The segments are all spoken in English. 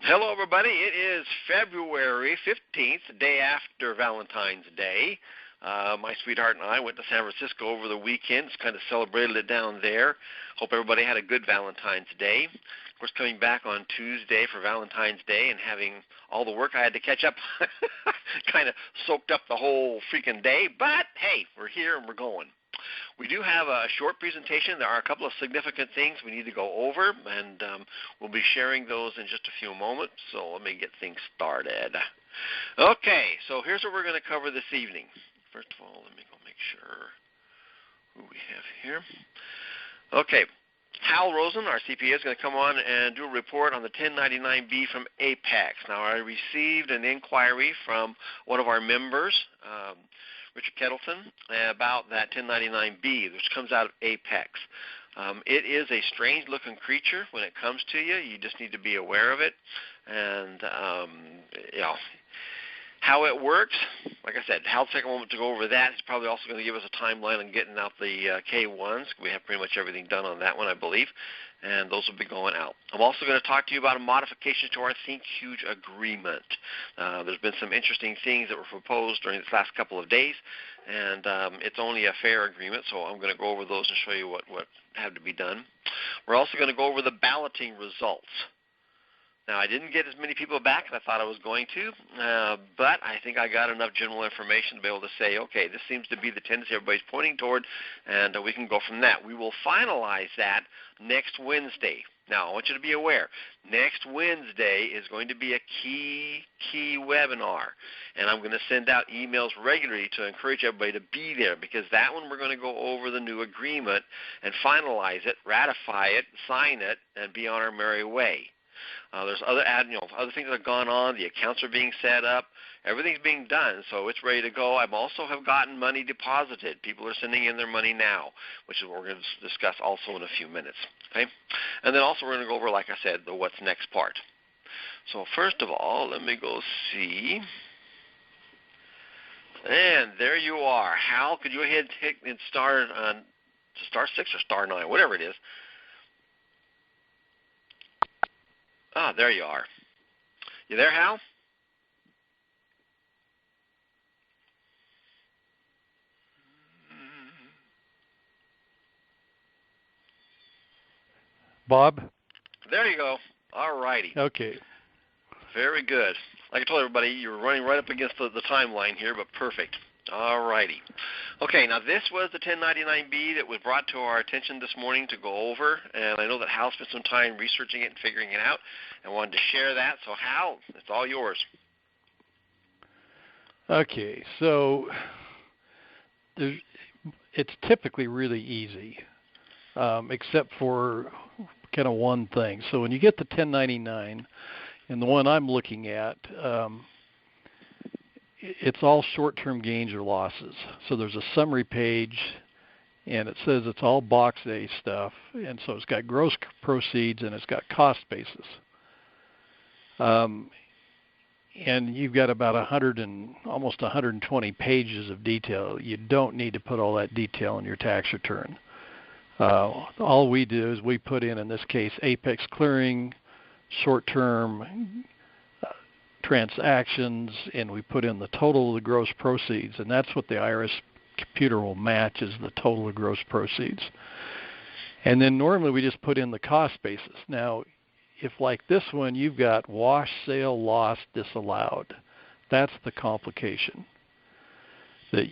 Hello, everybody. It is February 15th, the day after Valentine's Day. My sweetheart and I went to San Francisco over the weekend. Just kind of celebrated it down there. Hope everybody had a good Valentine's Day. Of course, coming back on Tuesday for Valentine's Day and having all the work I had to catch up kind of soaked up the whole freaking day. But, hey, we're here and we're going. We do have a short presentation. There are a couple of significant things we need to go over, and we'll be sharing those in just a few moments. So let me get things started. Okay, so here's what we're going to cover this evening. First of all, let me go make sure who we have here. Okay, Hal Rosen, our CPA, is going to come on and do a report on the 1099B from Apex. Now, I received an inquiry from one of our members, Richard Kettleton, about that 1099B, which comes out of Apex. It is a strange-looking creature when it comes to you. You just need to be aware of it. And, how it works, like I said, Hal's take a moment to go over that. He's probably also going to give us a timeline on getting out the K1s. We have pretty much everything done on that one, I believe, and those will be going out. I'm also going to talk to you about a modification to our Think Huge agreement. There's been some interesting things that were proposed during this last couple of days, and it's only a fair agreement, so I'm going to go over those and show you what had to be done. We're also going to go over the balloting results. Now, I didn't get as many people back as I thought I was going to, but I think I got enough general information to be able to say, okay, this seems to be the tendency everybody's pointing toward, and we can go from that. We will finalize that next Wednesday. Now, I want you to be aware, next Wednesday is going to be a key webinar, and I'm going to send out emails regularly to encourage everybody to be there, because that one we're going to go over the new agreement and finalize it, ratify it, sign it, and be on our merry way. There's other things that have gone on. The accounts are being set up. Everything's being done, so it's ready to go. I also have gotten money deposited. People are sending in their money now, which is what we're going to discuss also in a few minutes. Okay, and then also we're going to go over, like I said, the what's next part. So first of all, let me go see. And there you are. Hal, could you go ahead and hit and start on star 6 or star 9, whatever it is. Ah, there you are. You there, Hal? Bob? There you go. All righty. Okay. Very good. Like I told everybody, you're running right up against the timeline here, but perfect. All righty. Okay, now this was the 1099B that was brought to our attention this morning to go over, and I know that Hal spent some time researching it and figuring it out and wanted to share that. So, Hal, it's all yours. Okay, so it's typically really easy, except for kind of one thing. So when you get the 1099, and the one I'm looking at, it's all short-term gains or losses. So there's a summary page, and it says it's all box A stuff, and so it's got gross proceeds and it's got cost basis. And you've got about almost 120 pages of detail. You don't need to put all that detail in your tax return. All we do is we put in this case, Apex Clearing, short-term transactions, and we put in the total of the gross proceeds, and that's what the IRS computer will match, is the total of gross proceeds. And then normally we just put in the cost basis. Now, if like this one, you've got wash, sale, loss, disallowed, that's the complication that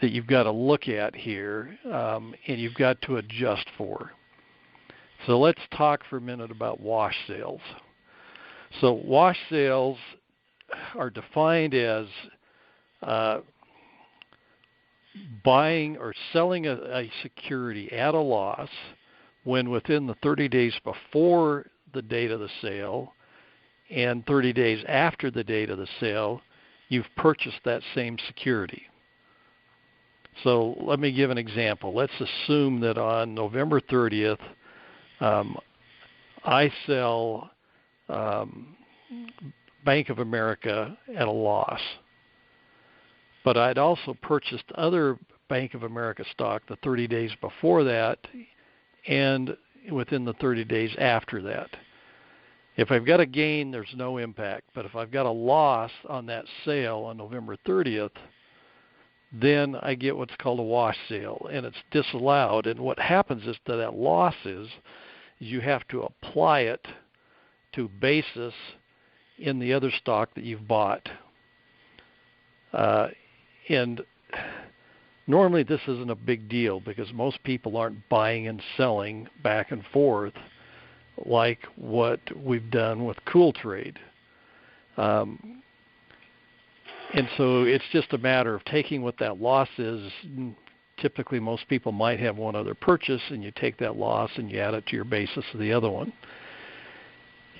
you've got to look at here, and you've got to adjust for. So let's talk for a minute about wash sales. So wash sales are defined as buying or selling a security at a loss when within the 30 days before the date of the sale and 30 days after the date of the sale, you've purchased that same security. So let me give an example. Let's assume that on November 30th, I sell Bank of America at a loss. But I'd also purchased other Bank of America stock the 30 days before that and within the 30 days after that. If I've got a gain, there's no impact. But if I've got a loss on that sale on November 30th, then I get what's called a wash sale, and it's disallowed. And what happens is that loss is you have to apply it to basis in the other stock that you've bought. And normally this isn't a big deal because most people aren't buying and selling back and forth like what we've done with Cool Trade. And so it's just a matter of taking what that loss is. Typically most people might have one other purchase, and you take that loss and you add it to your basis of the other one.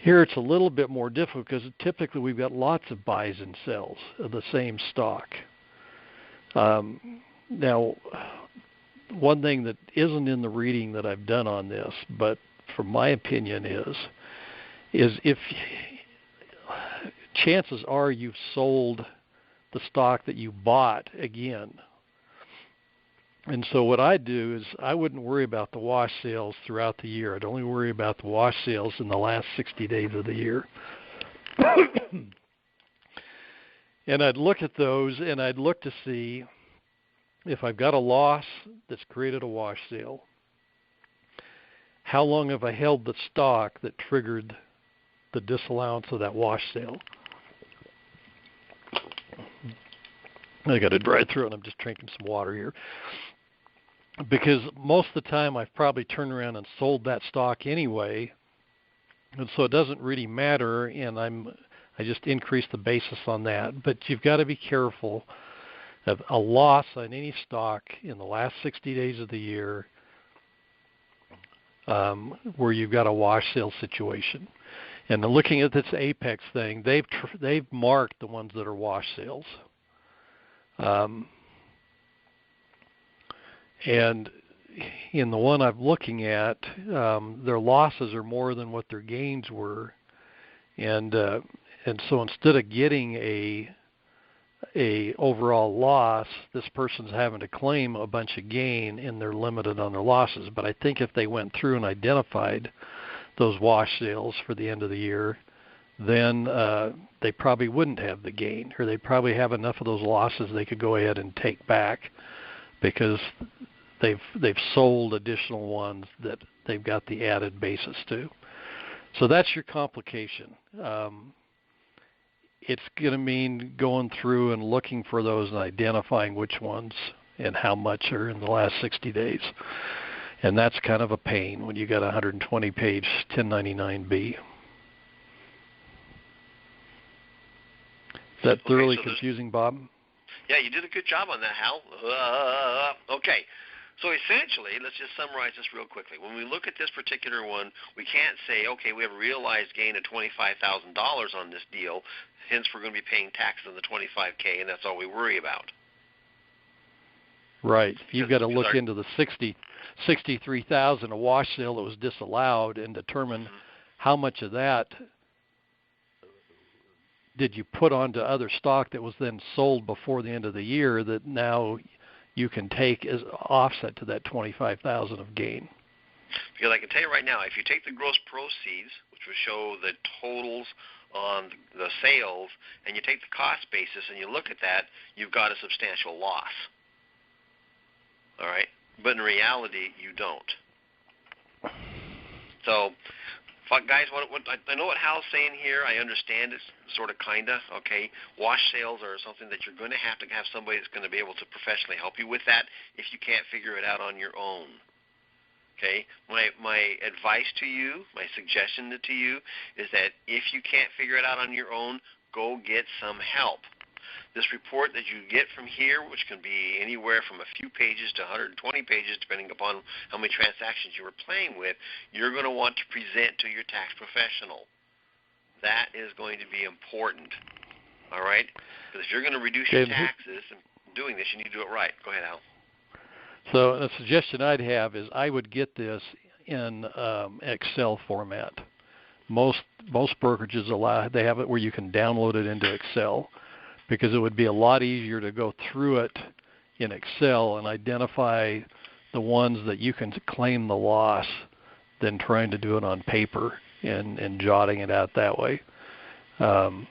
Here it's a little bit more difficult because typically we've got lots of buys and sells of the same stock. Now, one thing that isn't in the reading that I've done on this, but from my opinion is if chances are you've sold the stock that you bought again. And so what I do is I wouldn't worry about the wash sales throughout the year. I'd only worry about the wash sales in the last 60 days of the year. And I'd look at those and I'd look to see if I've got a loss that's created a wash sale, how long have I held the stock that triggered the disallowance of that wash sale? I got a dry throat and I'm just drinking some water here. Because most of the time I've probably turned around and sold that stock anyway, and so it doesn't really matter, and I just increase the basis on that. But you've got to be careful of a loss on any stock in the last 60 days of the year where you've got a wash sale situation. And looking at this Apex thing, they've marked the ones that are wash sales. And in the one I'm looking at, their losses are more than what their gains were, and so instead of getting a overall loss, this person's having to claim a bunch of gain, and they're limited on their losses. But I think if they went through and identified those wash sales for the end of the year, then they probably wouldn't have the gain, or they probably have enough of those losses they could go ahead and take back because they've sold additional ones that they've got the added basis to. So that's your complication. It's going to mean going through and looking for those and identifying which ones and how much are in the last 60 days. And that's kind of a pain when you got a 120-page 1099-B. Is that thoroughly confusing, Bob? Yeah, you did a good job on that, Hal. Okay. So essentially, let's just summarize this real quickly. When we look at this particular one, we can't say, okay, we have a realized gain of $25,000 on this deal, hence we're going to be paying taxes on the $25K, and that's all we worry about. Right. You've got to look into the $63,000 a wash sale that was disallowed and determine how much of that did you put onto other stock that was then sold before the end of the year that now you can take as offset to that $25,000 of gain. Because I can tell you right now, if you take the gross proceeds, which will show the totals on the sales, and you take the cost basis and you look at that, you've got a substantial loss. All right? But in reality, you don't. So, guys, what I know what Hal's saying here. I understand it, sort of, kind of. Okay, wash sales are something that you're going to have somebody that's going to be able to professionally help you with that if you can't figure it out on your own. Okay, my advice to you, my suggestion to you is that if you can't figure it out on your own, go get some help. This report that you get from here, which can be anywhere from a few pages to 120 pages, depending upon how many transactions you were playing with, you're going to want to present to your tax professional. That is going to be important, all right? Because if you're going to reduce your taxes and doing this, you need to do it right. Go ahead, Al. So a suggestion I'd have is I would get this in Excel format. Most brokerages they have it where you can download it into Excel, because it would be a lot easier to go through it in Excel and identify the ones that you can claim the loss than trying to do it on paper. and jotting it out that way. So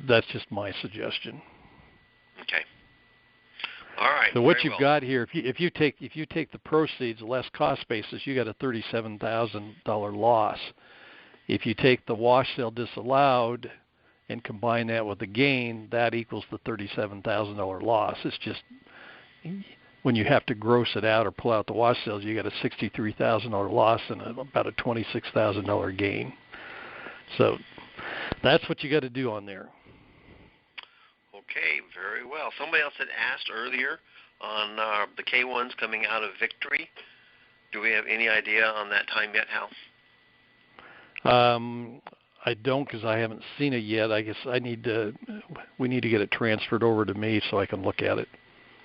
that's just my suggestion. Okay. All right. So what you've got here, if you take the proceeds less cost basis, you got a $37,000 loss. If you take the wash sale disallowed and combine that with the gain, that equals the $37,000 loss. It's just when you have to gross it out or pull out the wash sales, you got a $63,000 loss and about a $26,000 gain. So that's what you got to do on there. Okay, very well. Somebody else had asked earlier on the K1s coming out of Victory. Do we have any idea on that time yet, Hal? I don't, because I haven't seen it yet. I guess we need to get it transferred over to me so I can look at it.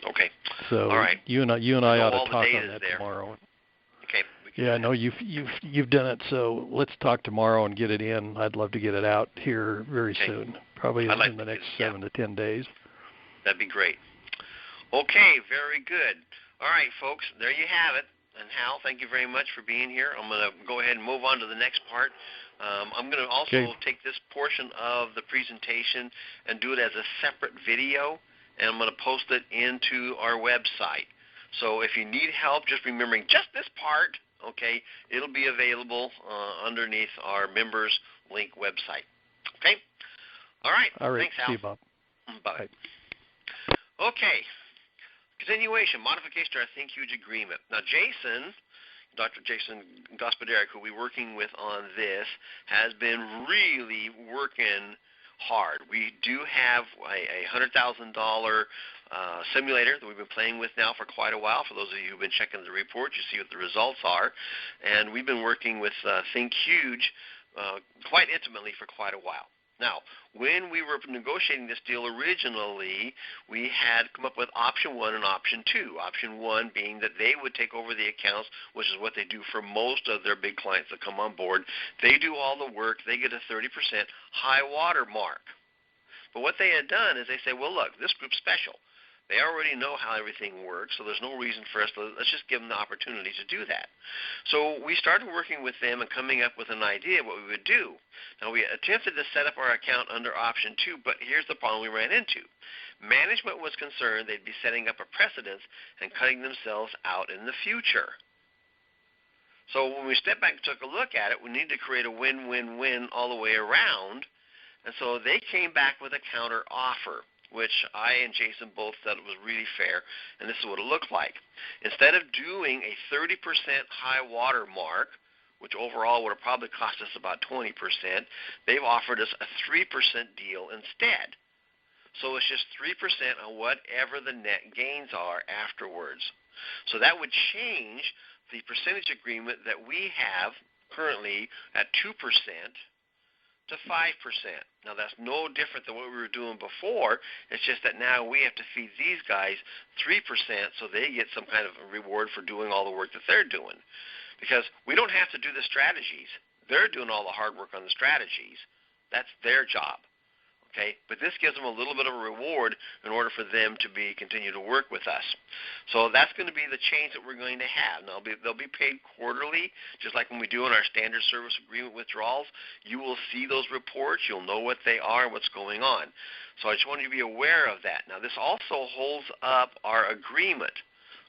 Okay. So all right. You and I ought to talk on that tomorrow. Okay. Yeah, no, you've done it. So let's talk tomorrow and get it in. I'd love to get it out here very soon, probably in the next 7 to 10 days. That'd be great. Okay, very good. All right, folks, there you have it. And Hal, thank you very much for being here. I'm going to go ahead and move on to the next part. I'm going to also take this portion of the presentation and do it as a separate video, and I'm going to post it into our website. So if you need help just remembering just this part, okay, it'll be available underneath our members link website. Okay? All right. Thanks, Hal. See you, Bob. Bye. Okay. Continuation, modification to our Think Huge agreement. Now, Dr. Jason Gospodarek, who we're working with on this, has been really working hard. We do have a $100,000 simulator that we've been playing with now for quite a while. For those of you who've been checking the report, you see what the results are. And we've been working with Think Huge quite intimately for quite a while. Now, when we were negotiating this deal originally, we had come up with option 1 and option 2. Option 1 being that they would take over the accounts, which is what they do for most of their big clients that come on board. They do all the work. They get a 30% high water mark. But what they had done is they say, well, look, this group's special. They already know how everything works, so there's no reason for us to, let's just give them the opportunity to do that. So we started working with them and coming up with an idea of what we would do. Now, we attempted to set up our account under option 2, but here's the problem we ran into. Management was concerned they'd be setting up a precedence and cutting themselves out in the future. So when we stepped back and took a look at it, we needed to create a win-win-win all the way around, and so they came back with a counter offer, which I and Jason both said it was really fair, and this is what it looked like. Instead of doing a 30% high water mark, which overall would have probably cost us about 20%, they've offered us a 3% deal instead. So it's just 3% on whatever the net gains are afterwards. So that would change the percentage agreement that we have currently at 2% to 5%. Now, that's no different than what we were doing before. It's just that now we have to feed these guys 3% so they get some kind of a reward for doing all the work that they're doing. Because we don't have to do the strategies. They're doing all the hard work on the strategies. That's their job. Okay, but this gives them a little bit of a reward in order for them to continue to work with us. So that's going to be the change that we're going to have. Now, they'll be paid quarterly, just like when we do in our standard service agreement withdrawals. You will see those reports. You'll know what they are and what's going on. So I just want you to be aware of that. Now, this also holds up our agreement.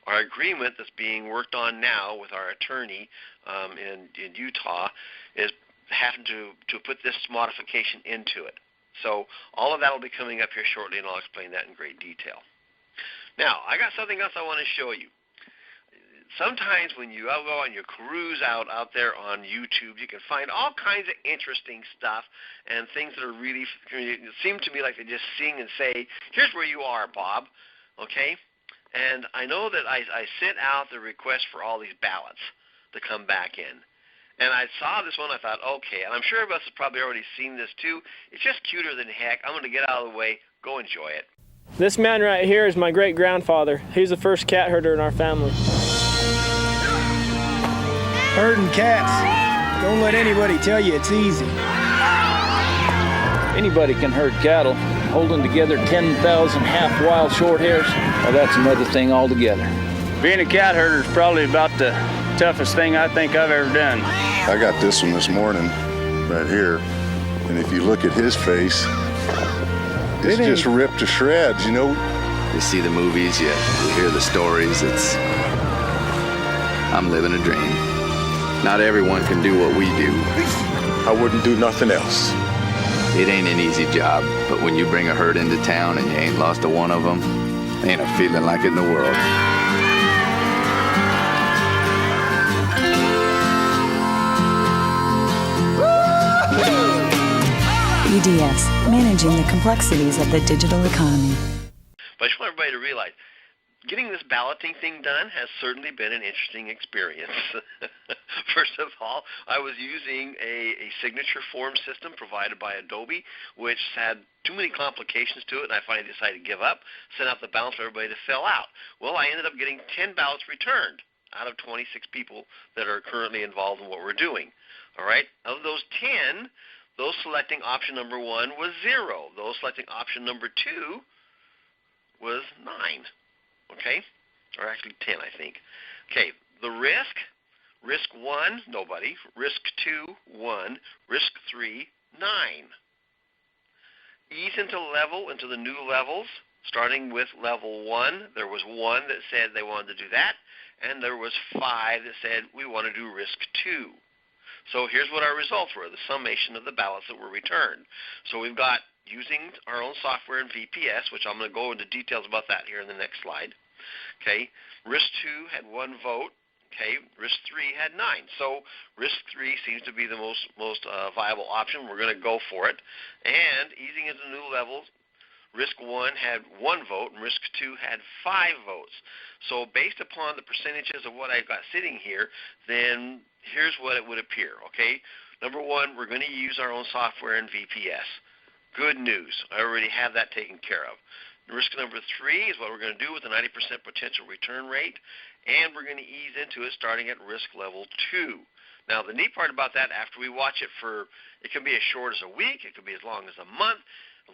Our agreement that's being worked on now with our attorney in Utah is having to put this modification into it. So all of that will be coming up here shortly, and I'll explain that in great detail. Now, I got something else I want to show you. Sometimes when you go and you cruise out there on YouTube, you can find all kinds of interesting stuff and things that are really seem to me like they just sing and say, here's where you are, Bob, okay? And I know that I sent out the request for all these ballots to come back in. And I saw this one, I thought, okay, and I'm sure everybody else has probably already seen this too. It's just cuter than heck. I'm going to get out of the way. Go enjoy it. This man right here is my great-grandfather. He's the first cat herder in our family. Herding cats. Don't let anybody tell you it's easy. Anybody can herd cattle. Holding together 10,000 half-wild short hairs, well, that's another thing altogether. Being a cat herder is probably about the toughest thing I think I've ever done. I got this one this morning right here, and if you look at his face, it's just ripped to shreds, you know. You see the movies, you hear the stories. I'm living a dream. Not everyone can do what we do. I wouldn't do nothing else. It ain't an easy job, but when you bring a herd into town and you ain't lost a one of them, ain't a feeling like it in the world. EDS, managing the complexities of the digital economy. But I just want everybody to realize, getting this balloting thing done has certainly been an interesting experience. First of all, I was using a signature form system provided by Adobe, which had too many complications to it, and I finally decided to give up, sent out the ballots for everybody to fill out. Well, I ended up getting 10 ballots returned out of 26 people that are currently involved in what we're doing. All right? Of those 10, those selecting option number 1 was 0. Those selecting option number 2 was 9. Okay? Or actually 10, I think. Okay, the risk 1, nobody. Risk 2, 1. Risk 3, 9. Ease into the new levels, starting with level 1. There was 1 that said they wanted to do that, and there was 5 that said we want to do risk 2. So here's what our results were, the summation of the ballots that were returned. So we've got using our own software in VPS, which I'm going to go into details about that here in the next slide. Okay, risk 2 had 1 vote. Okay, risk 3 had 9. So risk 3 seems to be the most viable option. We're going to go for it. And easing into new levels, risk 1 had 1 vote, and risk 2 had 5 votes. So based upon the percentages of what I've got sitting here, then here's what it would appear, okay? Number 1, we're going to use our own software in VPS. Good news. I already have that taken care of. Risk number 3 is what we're going to do with a 90% potential return rate, and we're going to ease into it starting at risk level 2. Now, the neat part about that, after we watch it for, it can be as short as a week, it could be as long as a month,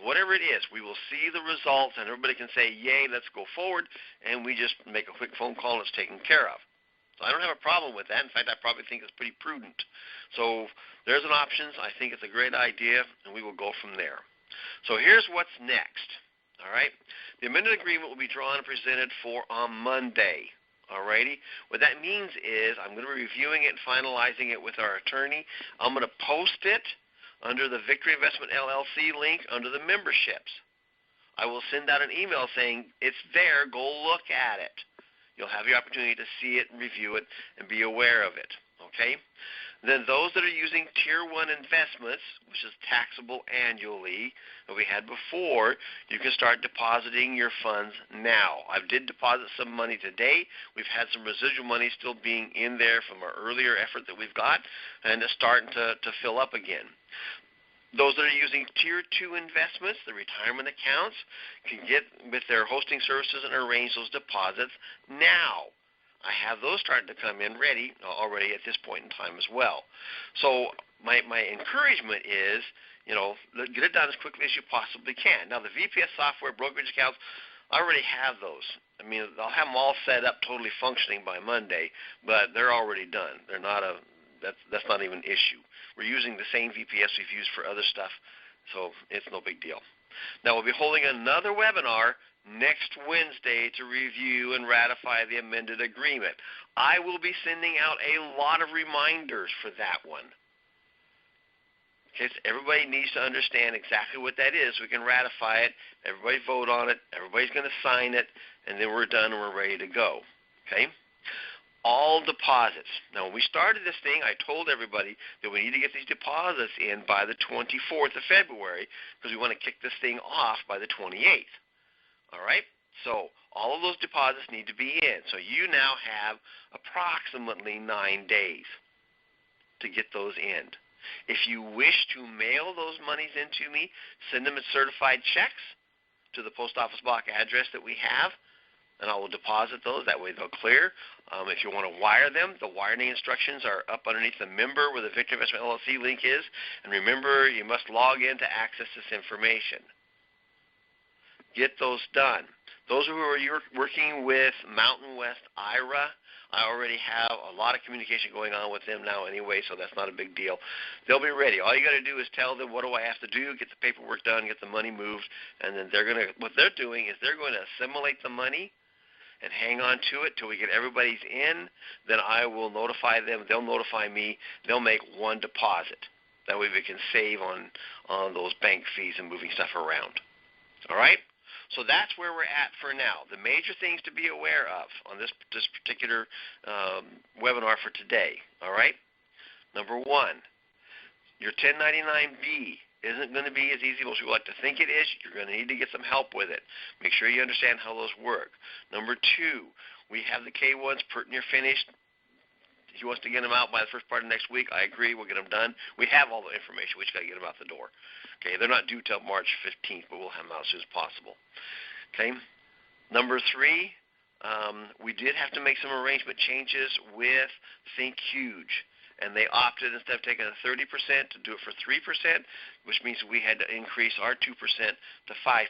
whatever it is, we will see the results, and everybody can say, yay, let's go forward, and we just make a quick phone call and it's taken care of. So I don't have a problem with that. In fact, I probably think it's pretty prudent. So there's an option. I think it's a great idea, and we will go from there. So here's what's next. All right? The amended agreement will be drawn and presented for on Monday. All righty? What that means is I'm going to be reviewing it and finalizing it with our attorney. I'm going to post it under the Victory Investment LLC link under the memberships. I will send out an email saying it's there. Go look at it. You'll have the opportunity to see it and review it and be aware of it. Okay? Then those that are using Tier 1 investments, which is taxable annually, that we had before, you can start depositing your funds now. I did deposit some money today. We've had some residual money still being in there from our earlier effort that we've got, and it's starting to fill up again. Those that are using Tier 2 investments, the retirement accounts, can get with their hosting services and arrange those deposits now. I have those starting to come in ready already at this point in time as well. So my encouragement is, get it done as quickly as you possibly can. Now, the VPS software brokerage accounts, I already have those. I mean, I'll have them all set up totally functioning by Monday, but they're already done. They're not that's not even an issue. We're using the same VPS we've used for other stuff, so it's no big deal. Now, we'll be holding another webinar next Wednesday to review and ratify the amended agreement. I will be sending out a lot of reminders for that one. Okay, so everybody needs to understand exactly what that is. We can ratify it. Everybody vote on it. Everybody's going to sign it, and then we're done and we're ready to go. Okay? All deposits. Now, when we started this thing, I told everybody that we need to get these deposits in by the 24th of February because we want to kick this thing off by the 28th. All right? So all of those deposits need to be in. So you now have approximately 9 days to get those in. If you wish to mail those monies in to me, send them as certified checks to the post office box address that we have, and I will deposit those. That way they'll clear. If you want to wire them, the wiring instructions are up underneath the member where the Victory Investment LLC link is. And remember, you must log in to access this information. Get those done. Those who are working with Mountain West IRA, I already have a lot of communication going on with them now anyway, so that's not a big deal. They'll be ready. All you got to do is tell them, what do I have to do, get the paperwork done, get the money moved, and then what they're doing is they're going to assimilate the money and hang on to it till we get everybody's in. Then I will notify them. They'll notify me. They'll make one deposit. That way we can save on those bank fees and moving stuff around. All right? So that's where we're at for now. The major things to be aware of on this particular webinar for today, all right? Number one, your 1099-B isn't going to be as easy as you like to think it is. You're going to need to get some help with it. Make sure you understand how those work. Number two, we have the K1s pretty near finished. He wants to get them out by the first part of next week. I agree. We'll get them done. We have all the information. We just got to get them out the door. Okay, they're not due till March 15th, but we'll have them out as soon as possible. Okay. Number three, we did have to make some arrangement changes with Think Huge, and they opted, instead of taking a 30%, to do it for 3%, which means we had to increase our 2% to 5%,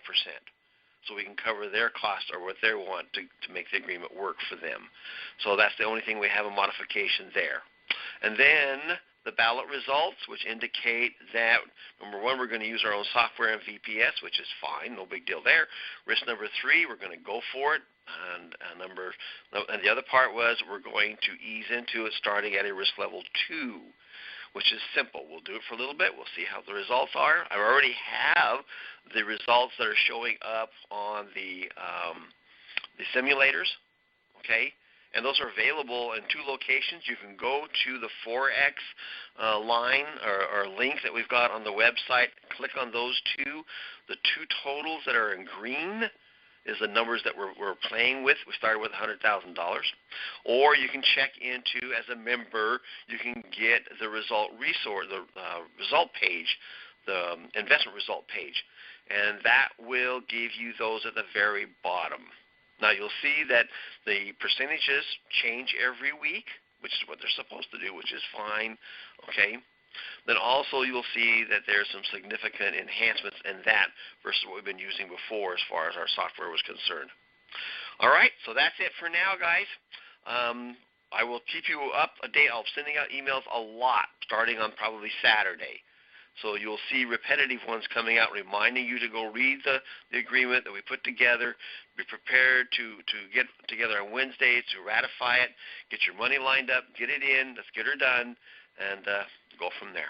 so we can cover their cost or what they want to make the agreement work for them. So that's the only thing we have a modification there. And then the ballot results, which indicate that, number one, we're going to use our own software and VPS, which is fine, no big deal there. Risk number three, we're going to go for it. And the other part was we're going to ease into it starting at a risk level 2, which is simple. We'll do it for a little bit. We'll see how the results are. I already have the results that are showing up on the simulators, okay? And those are available in 2 locations. You can go to the Forex line or link that we've got on the website, click on those 2. The 2 totals that are in green is the numbers that we're playing with. We started with $100,000. Or you can check into, as a member, you can get the result result page, the investment result page. And that will give you those at the very bottom. Now, you'll see that the percentages change every week, which is what they're supposed to do, which is fine, okay? Then also you'll see that there's some significant enhancements in that versus what we've been using before as far as our software was concerned. All right, so that's it for now, guys. I will keep you up to date. I'll be sending out emails a lot starting on probably Saturday. So you'll see repetitive ones coming out reminding you to go read the agreement that we put together. Be prepared to get together on Wednesday to ratify it, get your money lined up, get it in, let's get her done, and go from there.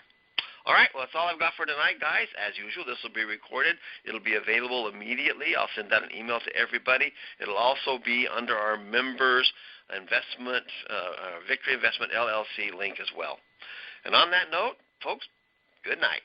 All right, well, that's all I've got for tonight, guys. As usual, this will be recorded. It'll be available immediately. I'll send out an email to everybody. It'll also be under our members' investment, Victory Investment LLC link as well. And on that note, folks, good night.